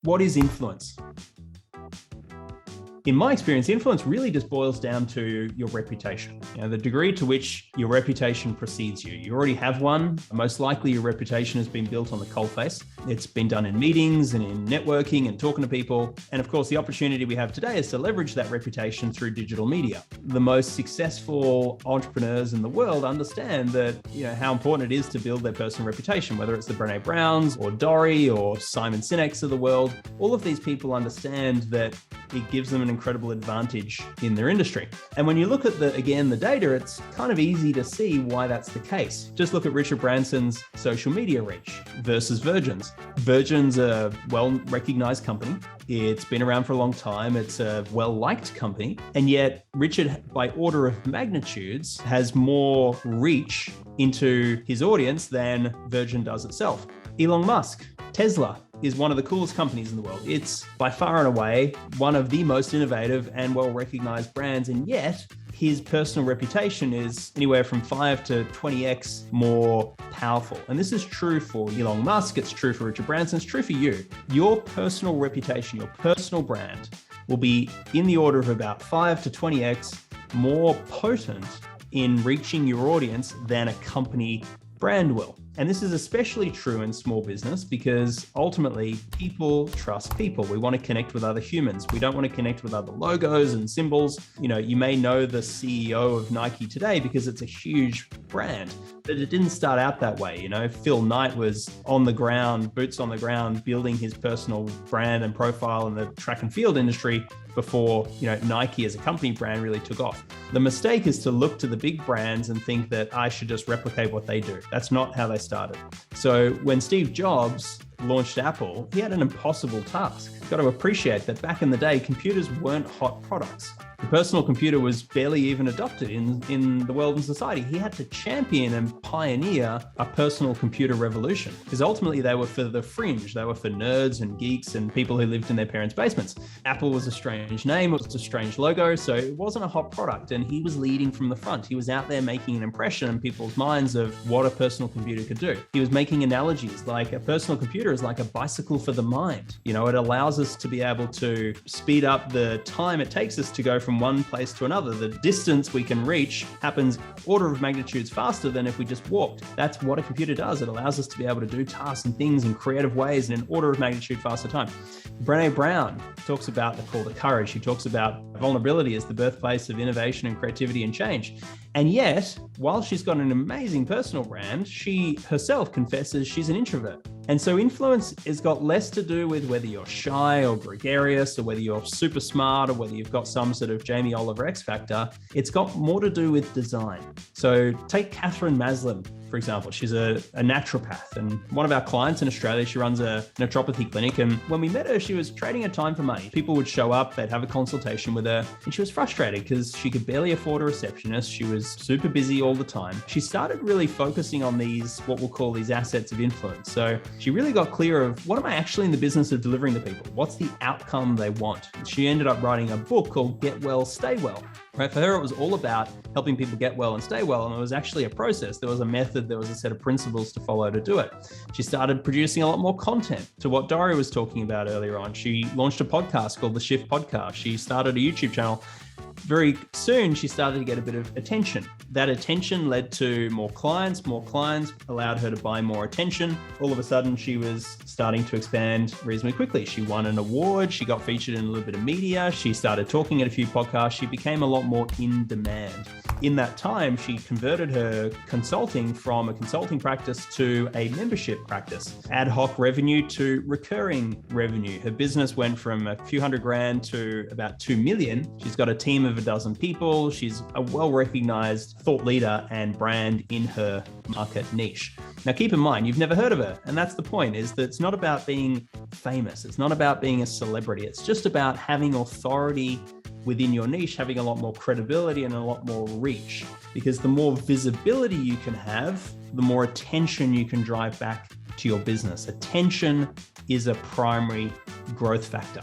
What is influence? In my experience, influence really just boils down to your reputation. The degree to which your reputation precedes you. You already have one. Most likely your reputation has been built on the coalface. It's been done in meetings and in networking and talking to people. And of course, the opportunity we have today is to leverage that reputation through digital media. The most successful entrepreneurs in the world understand that, how important it is to build their personal reputation, whether it's the Brené Browns or Dory or Simon Sinek's of the world. All of these people understand that it gives them an incredible advantage in their industry. And when you look at the data, it's kind of easy to see why that's the case. Just look at Richard Branson's social media reach versus Virgin's. Virgin's a well-recognized company. It's been around for a long time. It's a well-liked company. And yet Richard, by order of magnitudes, has more reach into his audience than Virgin does itself. Elon Musk, Tesla, is one of the coolest companies in the world. It's by far and away one of the most innovative and well-recognized brands, and yet his personal reputation is anywhere from 5 to 20x more powerful. And this is true for Elon Musk, it's true for Richard Branson, it's true for you. Your personal reputation, your personal brand will be in the order of about 5 to 20x more potent in reaching your audience than a company brand will. And this is especially true in small business because ultimately people trust people. We want to connect with other humans. We don't want to connect with other logos and symbols. You may know the CEO of Nike today because it's a huge brand, but it didn't start out that way. Phil Knight was on the ground, boots on the ground, building his personal brand and profile in the track and field industry before, Nike as a company brand really took off. The mistake is to look to the big brands and think that I should just replicate what they do. That's not how they started. So when Steve Jobs launched Apple, he had an impossible task. You've got to appreciate that back in the day, computers weren't hot products. The personal computer was barely even adopted in the world and society. He had to champion and pioneer a personal computer revolution because ultimately they were for the fringe. They were for nerds and geeks and people who lived in their parents' basements. Apple was a strange name. It was a strange logo. So it wasn't a hot product. And he was leading from the front. He was out there making an impression in people's minds of what a personal computer could do. He was making analogies like a personal computer is like a bicycle for the mind. It allows us to be able to speed up the time it takes us to go from one place to another. The distance we can reach happens order of magnitudes faster than if we just walked. That's what a computer does. It allows us to be able to do tasks and things in creative ways in an order of magnitude faster time. Brené Brown talks about the call to courage. She talks about vulnerability as the birthplace of innovation and creativity and change. And yet, while she's got an amazing personal brand, she herself confesses she's an introvert. And so influence has got less to do with whether you're shy or gregarious or whether you're super smart or whether you've got some sort of Jamie Oliver X factor. It's got more to do with design. So take Catherine Maslin, for example. She's a naturopath and one of our clients in Australia. She runs a naturopathy clinic. And when we met her, she was trading her time for money. People would show up, they'd have a consultation with her, and she was frustrated because she could barely afford a receptionist. She was super busy all the time. She started really focusing on what we'll call these assets of influence. So she really got clear of what am I actually in the business of delivering to people? What's the outcome they want? She ended up writing a book called Get Well, Stay Well. Right? For her, it was all about helping people get well and stay well. And it was actually a process. There was a method, there was a set of principles to follow to do it. She started producing a lot more content to what Dory was talking about earlier on. She launched a podcast called The Shift Podcast. She started a YouTube channel. Very soon, she started to get a bit of attention. That attention led to more clients allowed her to buy more attention. All of a sudden, she was starting to expand reasonably quickly. She won an award. She got featured in a little bit of media. She started talking at a few podcasts. She became a lot more in demand. In that time, she converted her consulting from a consulting practice to a membership practice, ad hoc revenue to recurring revenue. Her business went from a few $100,000 to about 2 million. She's got a team of a dozen people. She's a well-recognized thought leader and brand in her market niche. Now, keep in mind, you've never heard of her. And that's the point, is that it's not about being famous. It's not about being a celebrity. It's just about having authority within your niche, having a lot more credibility and a lot more reach. Because the more visibility you can have, the more attention you can drive back to your business. Attention is a primary growth factor.